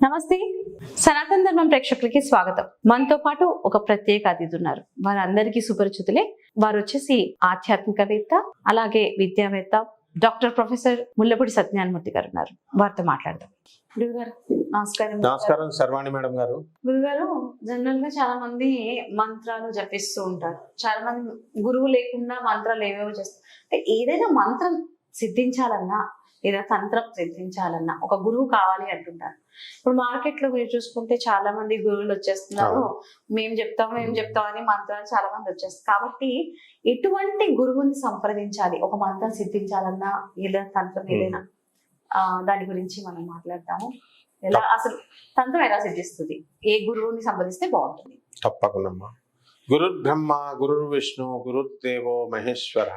నమస్తే సనాతన ధర్మం ప్రేక్షకులకి స్వాగతం. మనతో పాటు ఒక ప్రత్యేక అతిథి ఉన్నారు. వారందరికీ సుపరిచితులే. వారు వచ్చేసి ఆధ్యాత్మికవేత్త, అలాగే విద్యావేత్త, డాక్టర్ ప్రొఫెసర్ ముల్లపూడి సత్యనారాయణమూర్తి గారు ఉన్నారు. వారితో మాట్లాడదాం. గురుగారు నమస్కారం. నమస్కారం శర్వాణి మేడం గారు. గురుగారు, జనరల్ గా చాలా మంది మంత్రాలు జపిస్తూ ఉంటారు. చాలా మంది గురువు లేకుండా మంత్రాలు ఏవేవో చేస్తారు. అంటే ఏదైనా మంత్రం సిద్ధించాలన్నా లేదా తంత్రం సిద్ధించాలన్నా ఒక గురువు కావాలి అంటుంటారు. ఇప్పుడు మార్కెట్ లో మీరు చూసుకుంటే చాలా మంది గురువులు వచ్చేస్తున్నారు. మేము చెప్తాం అని మంత్రాలు చాలా మంది వచ్చేస్తారు. కాబట్టి ఎటువంటి గురువుని సంప్రదించాలి ఒక మంత్రం సిద్ధించాలన్నా లేదా తంత్రం ఏదైనా దాని గురించి మనం మాట్లాడతాము. ఎలా అసలు తంత్రం ఎలా సిద్ధిస్తుంది, ఏ గురువుని సంప్రదిస్తే బాగుంటుంది? తప్పకుండా. గురు బ్రహ్మ గురు విష్ణు గురుదేవో మహేశ్వర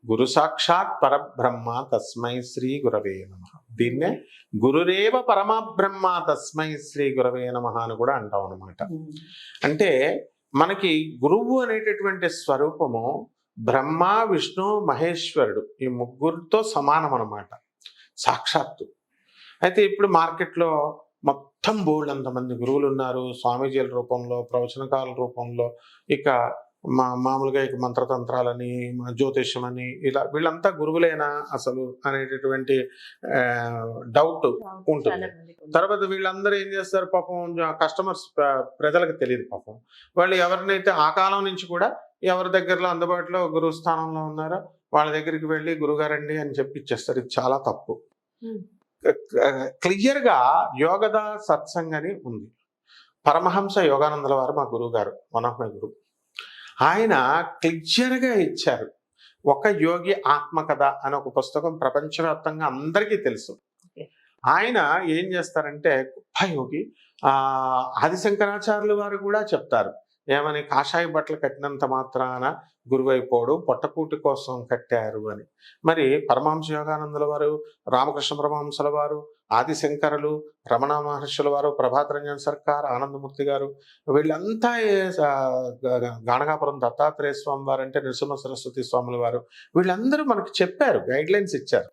గురు సాక్షాత్ పరబ్రహ్మ తస్మై శ్రీ గురవే నమః. దీన్నే గురురేవ పరమబ్రహ్మ తస్మై శ్రీ గురవే నమః అని కూడా అంటాం అన్నమాట. అంటే మనకి గురువు అనేటటువంటి స్వరూపము బ్రహ్మ విష్ణు మహేశ్వరుడు ఈ ముగ్గురితో సమానం అన్నమాట, సాక్షాత్తు. అయితే ఇప్పుడు మార్కెట్లో మొత్తం బోల్డంతమంది గురువులు ఉన్నారు. స్వామీజీల రూపంలో, ప్రవచనకాల రూపంలో, ఇక మామూలుగా ఇక మంత్రతంత్రాలని, జ్యోతిష్యం అని, ఇలా వీళ్ళంతా గురువులేనా అసలు అనేటటువంటి డౌట్ ఉంటుంది. తర్వాత వీళ్ళందరూ ఏం చేస్తారు పాపం, కస్టమర్స్ ప్రజలకు తెలియదు పాపం. వాళ్ళు ఎవరినైతే ఆ కాలం నుంచి కూడా ఎవరి దగ్గరలో అందుబాటులో గురువు స్థానంలో ఉన్నారో వాళ్ళ దగ్గరికి వెళ్ళి గురుగారండి అని చెప్పి ఇచ్చేస్తారు. ఇది చాలా తప్పు. క్లియర్గా యోగద సత్సంగ్ అని ఉంది. పరమహంస యోగానందుల వారు మా గురువు గారు, వన్ ఆఫ్ మై గురువు. ఆయన క్లియర్గా ఇచ్చారు. ఒక యోగి ఆత్మకథ అని ఒక పుస్తకం ప్రపంచవ్యాప్తంగా అందరికీ తెలుసు. ఆయన ఏం చేస్తారంటే గొప్ప యోగి. ఆదిశంకరాచార్యులు వారు కూడా చెప్తారు ఏమని, కాషాయ బట్టలు కట్టినంత మాత్రాన గురువైపోడు, పొట్టకూటి కోసం కట్టారు అని. మరి పరమహంస యోగానందుల వారు, రామకృష్ణ పరమహంసుల వారు, ఆదిశంకరులు, రమణ మహర్షుల వారు, ప్రభాత్ రంజన్ సర్కార్, ఆనందమూర్తి గారు, వీళ్ళంతా గాణగాపురం దత్తాత్రేయ స్వామి వారు అంటే నృసింహ సరస్వతి స్వాముల వారు, వీళ్ళందరూ మనకి చెప్పారు, గైడ్ లైన్స్ ఇచ్చారు.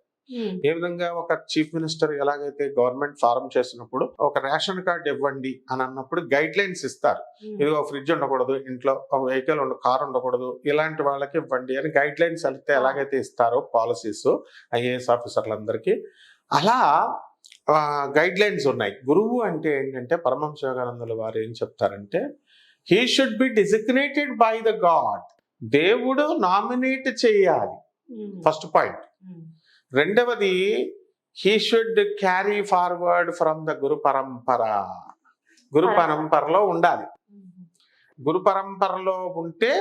ఏ విధంగా ఒక చీఫ్ మినిస్టర్ ఎలాగైతే గవర్నమెంట్ ఫారం చేసినప్పుడు ఒక రేషన్ కార్డు ఇవ్వండి అని అన్నప్పుడు గైడ్ లైన్స్ ఇస్తారు. ఇదిగో ఫ్రిడ్జ్ ఉండకూడదు, ఇంట్లో ఒక వెహికల్ కారు ఉండకూడదు, ఇలాంటి వాళ్ళకి ఇవ్వండి అని గైడ్ లైన్స్ అయితే ఎలాగైతే ఇస్తారో పాలసీస్ ఐఏఎస్ ఆఫీసర్లందరికీ, అలా గైడ్ లైన్స్ ఉన్నాయి. గురువు అంటే ఏంటంటే పరమహంస యోగానందుల వారు ఏం చెప్తారంటే, he should be designated by the God. దేవుడు నామినేట్ చేయాలి, ఫస్ట్ పాయింట్. రెండవది, he should carry forward from the guru parampara. గురు పరంపరలో ఉండాలి. గురు పరంపరలో ఉంటే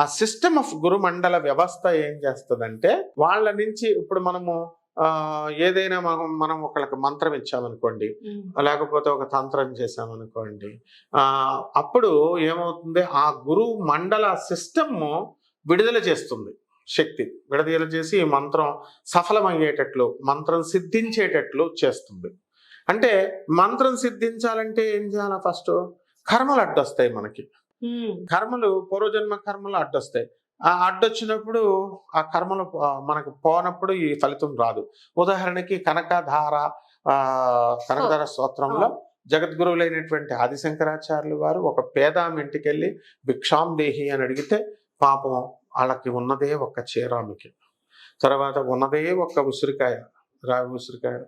ఆ సిస్టమ్ ఆఫ్ గురు మండల వ్యవస్థ ఏం చేస్తుందంటే, వాళ్ళ నుంచి ఇప్పుడు మనము ఏదైనా మనం ఒకళ్ళకి మంత్రం ఇచ్చామనుకోండి, లేకపోతే ఒక తంత్రం చేసామనుకోండి, అప్పుడు ఏమవుతుంది, ఆ గురు మండల సిస్టమ్ విడుదల చేస్తుంది, శక్తి విడుదల చేసి ఈ మంత్రం సఫలమయ్యేటట్లు, మంత్రం సిద్ధించేటట్లు చేస్తుంది. అంటే మంత్రం సిద్ధించాలంటే ఏం చేయాలి? ఫస్ట్ కర్మలు అడ్డొస్తాయి మనకి. కర్మలు, పూర్వజన్మ కర్మలు అడ్డొస్తాయి. ఆ అడ్డొచ్చినప్పుడు ఆ కర్మలు మనకు పోనప్పుడు ఈ ఫలితం రాదు. ఉదాహరణకి కనకధార స్తోత్రంలో జగద్గురువులైనటువంటి ఆదిశంకరాచార్యులు వారు ఒక పేదామి ఇంటికి వెళ్ళి భిక్షాం దేహి అని అడిగితే, పాపం వాళ్ళకి ఉన్నదే ఒక్క చీరామికి, తర్వాత ఉన్నదే ఒక్క ఉసిరికాయ, రావి ఉసిరికాయ,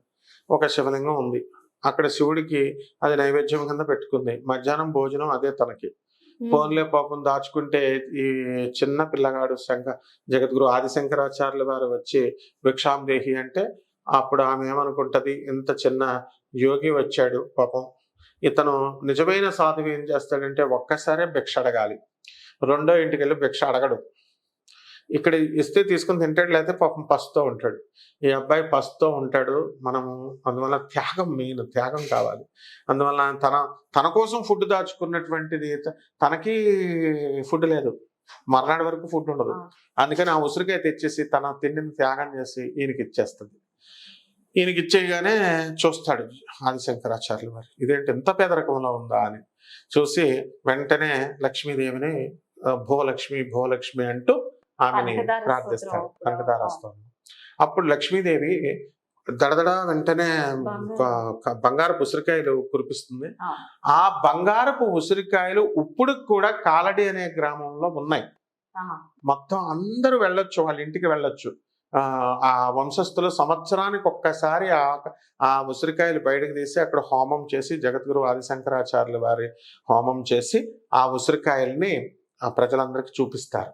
ఒక శివలింగం ఉంది. అక్కడ శివుడికి అది నైవేద్యం కింద పెట్టుకుంది. మధ్యాహ్నం భోజనం అదే తనకి. ఫోన్లే పాపం దాచుకుంటే ఈ చిన్న పిల్లగాడు జగద్గురు ఆదిశంకరాచార్యుల వారు వచ్చి భిక్షాం దేహి అంటే, అప్పుడు ఆమె ఏమనుకుంటది, ఇంత చిన్న యోగి వచ్చాడు పాపం, ఇతను నిజమైన సాధువు ఏం చేస్తాడంటే ఒక్కసారే భిక్ష అడగాలి, రెండో ఇంటికి వెళ్ళి భిక్ష అడగడు. ఇక్కడ ఇస్తే తీసుకుని తింటాడు, లేకపోతే పాపం పసుతో ఉంటాడు. ఈ అబ్బాయి పసుతో ఉంటాడు. మనము అందువల్ల త్యాగం, మెయిన్ త్యాగం కావాలి. అందువల్ల తన కోసం ఫుడ్ దాచుకున్నటువంటిది, తనకి ఫుడ్ లేదు, మర్నాడు వరకు ఫుడ్ ఉండదు. అందుకని ఆ ఉసిరికాయ తెచ్చేసి తన తిండిని త్యాగం చేసి ఈయనకి ఇచ్చేస్తుంది. ఈయనకి ఇచ్చేయగానే చూస్తాడు ఆదిశంకరాచార్యుల వారు, ఇదేంటి ఇంత పేదరికంలో ఉందా అని చూసి వెంటనే లక్ష్మీదేవిని భూలక్ష్మి అంటూ ఆమెని ప్రార్థిస్తాడు, కనకదార స్తోత్రం. అప్పుడు లక్ష్మీదేవి దడదడ వెంటనే బంగారపు ఉసిరికాయలు కురిపిస్తుంది. ఆ బంగారపు ఉసిరికాయలు ఇప్పుడు కూడా కాలడి అనే గ్రామంలో ఉన్నాయి. మొత్తం అందరూ వెళ్ళొచ్చు, వాళ్ళ ఇంటికి వెళ్ళొచ్చు. ఆ వంశస్థులు సంవత్సరానికి ఒక్కసారి ఆ ఉసిరికాయలు బయటకు తీసి అక్కడ హోమం చేసి, జగద్గురు ఆదిశంకరాచార్యుల వారి హోమం చేసి ఆ ఉసిరికాయల్ని ప్రజలందరికీ చూపిస్తారు.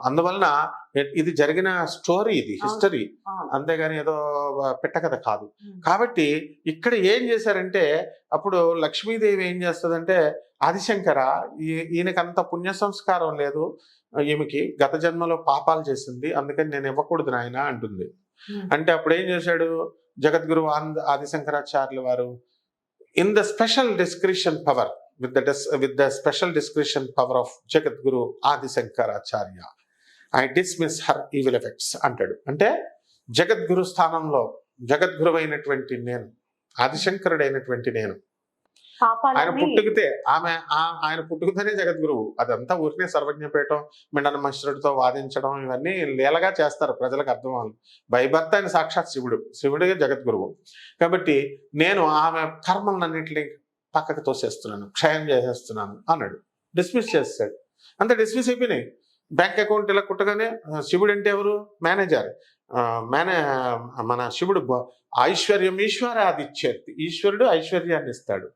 అందువలన ఇది జరిగిన స్టోరీ, ఇది హిస్టరీ, అంతేగాని ఏదో పెట్టకథ కాదు. కాబట్టి ఇక్కడ ఏం చేశారంటే, అప్పుడు లక్ష్మీదేవి ఏం చేస్తుందంటే, ఆదిశంకర ఈయనకంత పుణ్య సంస్కారం లేదు, ఈమెకి గత జన్మలో పాపాలు చేసింది, అందుకని నేను ఇవ్వకూడదు నాయన అంటుంది. అంటే అప్పుడు ఏం చేశాడు జగద్గురు ఆదిశంకరాచార్యుల వారు, in the special discretion power, with the special discretion power of Jagadguru Adi Shankaracharya, I dismiss her evil effects అంటాడు. అంటే జగద్గురు స్థానంలో జగద్గురు అయినటువంటి నేను, ఆదిశంకరుడు అయినటువంటి నేను, ఆయన పుట్టుకితే ఆయన పుట్టుకతోనే జగద్గురువు. అదంతా ఊరికే సర్వజ్ఞపీఠం, మిండన మశ్రుడితో వాదించడం, ఇవన్నీ లీలగా చేస్తారు, ప్రజలకు అర్థం అవ్వాలి. బైభర్త ఆయన సాక్షాత్ శివుడే జగద్గురువు. కాబట్టి నేను ఆమె కర్మలన్నింటినీ పక్కకు తోసేస్తున్నాను, క్షయం చేసేస్తున్నాను అన్నాడు. డిస్మిస్ చేస్తాడు. అంతే, డిస్మిస్ అయిపోయినాయి. బ్యాంక్ అకౌంట్ ఇలా కుట్టగానే, శివుడు అంటే ఎవరు? మేనేజర్. మన శివుడు ఐశ్వర్యం ఈశ్వరాది ఇచ్చేది, ఈశ్వరుడు ఐశ్వర్యాన్ని ఇస్తాడు.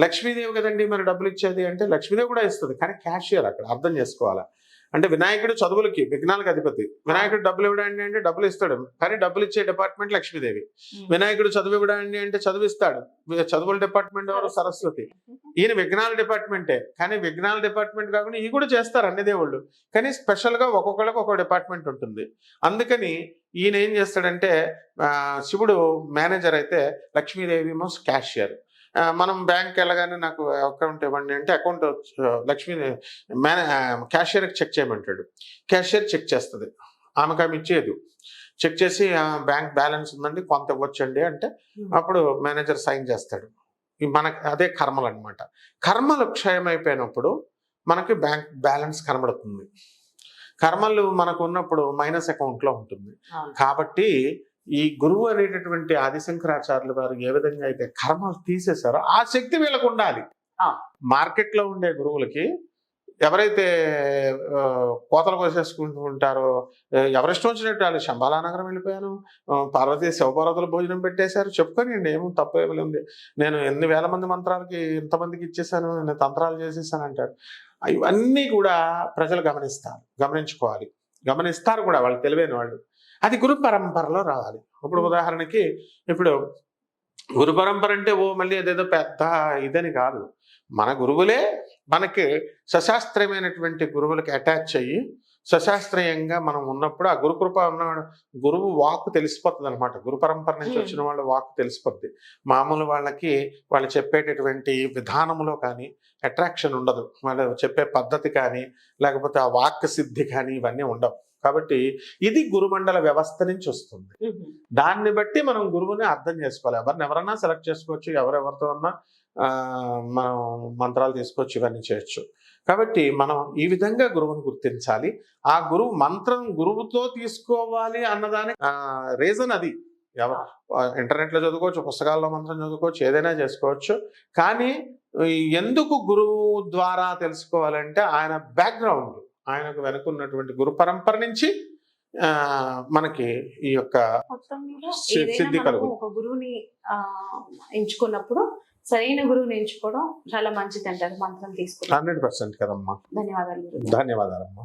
లక్ష్మీదేవి కదండి మరి డబ్బులు ఇచ్చేది అంటే, లక్ష్మీదేవి కూడా ఇస్తుంది, కానీ క్యాషియర్ అక్కడ అర్థం చేసుకోవాలా. అంటే వినాయకుడు చదువులకి, విఘ్నాలకు అధిపతి. వినాయకుడు డబ్బులు ఇవ్వడానికి అంటే డబ్బులు ఇస్తాడు, కానీ డబ్బులు ఇచ్చే డిపార్ట్మెంట్ లక్ష్మీదేవి. వినాయకుడు చదువు ఇవ్వడానికి అంటే చదువిస్తాడు, చదువుల డిపార్ట్మెంట్ ఎవరు? సరస్వతి. ఈయన విఘ్నాల డిపార్ట్మెంటే, కానీ విఘ్నాల డిపార్ట్మెంట్ కాకుండా ఈ కూడా చేస్తారు అన్ని దేవుళ్ళు, కానీ స్పెషల్ గా ఒక్కొక్కళ్ళకి ఒక్కొక్క డిపార్ట్మెంట్ ఉంటుంది. అందుకని ఈయన ఏం చేస్తాడంటే, శివుడు మేనేజర్ అయితే లక్ష్మీదేవి మోస్ట్ క్యాషియర్. మనం బ్యాంక్ వెళ్ళగానే నాకు అకౌంట్ ఇవ్వండి అంటే, అకౌంట్ లక్ష్మీ క్యాషియర్కి చెక్ చేయమంటాడు. క్యాషియర్ చెక్ చేస్తుంది, ఆమెకు ఆమె ఇచ్చేది. చెక్ చేసి బ్యాంక్ బ్యాలెన్స్ ఉందండి, కొంత ఇవ్వచ్చండి అంటే, అప్పుడు మేనేజర్ సైన్ చేస్తాడు. మనకి అదే కర్మలు అనమాట. కర్మలు క్షయమైపోయినప్పుడు మనకి బ్యాంక్ బ్యాలెన్స్ కనబడుతుంది. కర్మలు మనకు ఉన్నప్పుడు మైనస్ అకౌంట్లో ఉంటుంది. కాబట్టి ఈ గురువు అనేటటువంటి ఆదిశంకరాచార్యుల వారు ఏ విధంగా అయితే కర్మలు తీసేశారో ఆ శక్తి వీళ్ళకు ఉండాలి. మార్కెట్లో ఉండే గురువులకి ఎవరైతే కోతలు కోసేసుకుంటూ ఉంటారో, ఎవరిష్టం వచ్చినట్టు వాళ్ళు శంబాలానగరం వెళ్ళిపోయాను, పార్వతీ శివపార్వతుల భోజనం పెట్టేశారు చెప్పుకోనండి, ఏమో తప్పు ఏమి ఉంది, నేను ఎన్ని వేల మంది మంత్రాలకి ఇంతమందికి ఇచ్చేసాను, నేను తంత్రాలు చేసేసాను అంటారు. ఇవన్నీ కూడా ప్రజలు గమనించుకోవాలి, గమనిస్తారు కూడా, వాళ్ళు తెలివైన వాళ్ళు. అది గురు పరంపరలో రావాలి. ఇప్పుడు ఉదాహరణకి, ఇప్పుడు గురు పరంపర అంటే మళ్ళీ అదేదో పెద్ద ఇదని కాదు. మన గురువులే మనకి సశాస్త్రీయమైనటువంటి గురువులకి అటాచ్ అయ్యి సశాస్త్రీయంగా మనం ఉన్నప్పుడు ఆ గురుకృప ఉన్న గురువు వాక్కు తెలిసిపోతుంది అనమాట. గురు పరంపర నుంచి వచ్చిన వాళ్ళ వాక్కు తెలిసిపోద్ది. మామూలు వాళ్ళకి వాళ్ళు చెప్పేటటువంటి విధానంలో కానీ అట్రాక్షన్ ఉండదు, వాళ్ళు చెప్పే పద్ధతి కానీ లేకపోతే ఆ వాక్ సిద్ధి కానీ ఇవన్నీ ఉండవు. కాబట్టి ఇది గురుమండల వ్యవస్థ నుంచి వస్తుంది. దాన్ని బట్టి మనం గురువుని అర్థం చేసుకోవాలి. ఎవరన్నా సెలెక్ట్ చేసుకోవచ్చు, ఎవరెవరితో అన్నా మనం మంత్రాలు తీసుకోవచ్చు, ఇవన్నీ చేయొచ్చు. కాబట్టి మనం ఈ విధంగా గురువుని గుర్తించాలి. ఆ గురువు మంత్రం గురువుతో తీసుకోవాలి అన్నదానికి రీజన్ అది. ఇంటర్నెట్లో చదువుకోవచ్చు, పుస్తకాల్లో మంత్రం చదువుకోవచ్చు, ఏదైనా చేసుకోవచ్చు. కానీ ఎందుకు గురువు ద్వారా తెలుసుకోవాలంటే ఆయన బ్యాక్గ్రౌండ్, ఆయనకు వెనుకున్నటువంటి గురు పరంపర నుంచి మనకి ఈ యొక్క సిద్ధి కలుగు. ఒక గురువుని ఎంచుకున్నప్పుడు సరైన గురువుని ఎంచుకోవడం చాలా మంచిది అంటారు. మంత్రం తీసుకోవడం 100% కదమ్మా. ధన్యవాదాలు. ధన్యవాదాలమ్మా.